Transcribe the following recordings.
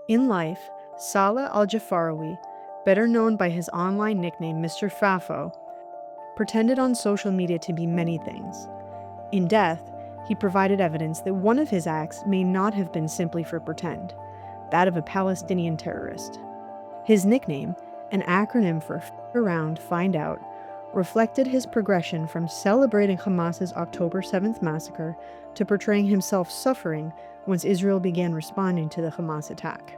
In life, Salah al-Jafarawi, better known by his online nickname Mr. FAFO, pretended on social media to be many things. In death, he provided evidence that one of his acts may not have been simply for pretend, that of a Palestinian terrorist. His nickname, an acronym for F around, find out, reflected his progression from celebrating Hamas's October 7th massacre to portraying himself suffering once Israel began responding to the Hamas attack.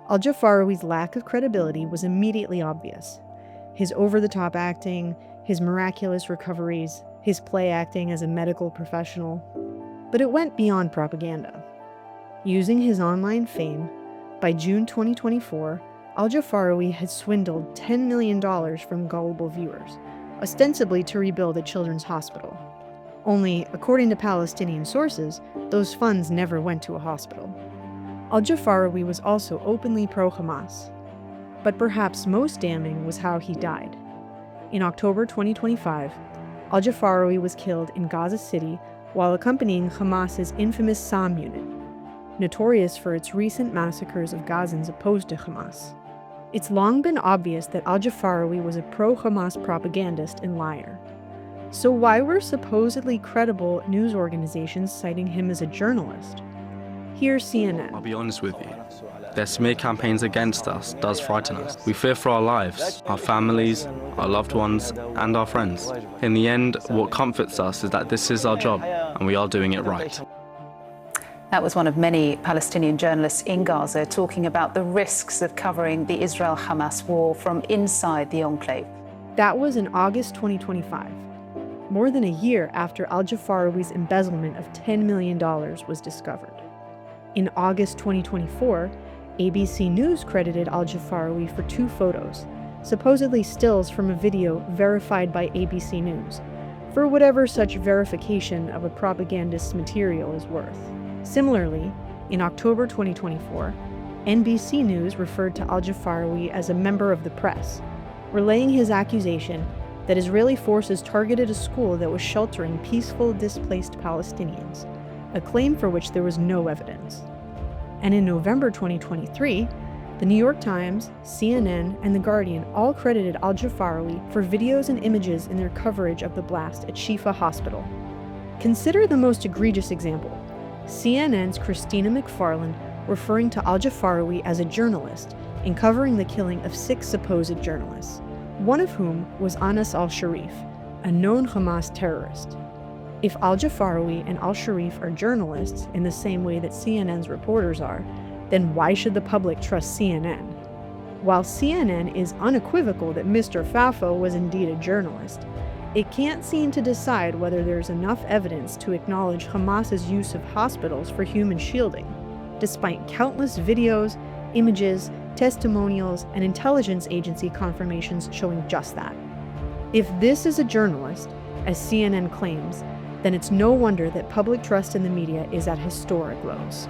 Al-Jafarawi's lack of credibility was immediately obvious. His over-the-top acting, his miraculous recoveries, his play acting as a medical professional. But it went beyond propaganda. Using his online fame, by June 2024, Al-Jafarawi had swindled $10 million from gullible viewers, ostensibly to rebuild a children's hospital. Only, according to Palestinian sources, those funds never went to a hospital. Al-Jafarawi was also openly pro-Hamas. But perhaps most damning was how he died. In October 2025, Al-Jafarawi was killed in Gaza City while accompanying Hamas's infamous SAM unit, notorious for its recent massacres of Gazans opposed to Hamas. It's long been obvious that Al-Jafarawi was a pro-Hamas propagandist and liar. So why were supposedly credible news organizations citing him as a journalist? Here's CNN. I'll be honest with you. Their smear campaigns against us does frighten us. We fear for our lives, our families, our loved ones, and our friends. In the end, what comforts us is that this is our job, and we are doing it right. That was one of many Palestinian journalists in Gaza talking about the risks of covering the Israel-Hamas war from inside the enclave. That was in August 2025, more than a year after Al-Jafarawi's embezzlement of $10 million was discovered. In August 2024, ABC News credited Al-Jafarawi for 2 photos, supposedly stills from a video verified by ABC News, for whatever such verification of a propagandist's material is worth. Similarly, in October 2024, NBC News referred to Al-Jafarawi as a member of the press, relaying his accusation that Israeli forces targeted a school that was sheltering peaceful, displaced Palestinians, a claim for which there was no evidence. And in November 2023, the New York Times, CNN, and The Guardian all credited Al-Jafarawi for videos and images in their coverage of the blast at Shifa Hospital. Consider the most egregious example: CNN's Christina McFarland referring to Al-Jafarawi as a journalist in covering the killing of 6 supposed journalists, one of whom was Anas al-Sharif, a known Hamas terrorist. If Al-Jafarawi and al-Sharif are journalists in the same way that CNN's reporters are, then why should the public trust CNN? While CNN is unequivocal that Mr. FAFO was indeed a journalist, it can't seem to decide whether there's enough evidence to acknowledge Hamas's use of hospitals for human shielding, despite countless videos, images, testimonials, and intelligence agency confirmations showing just that. If this is a journalist, as CNN claims, then it's no wonder that public trust in the media is at historic lows.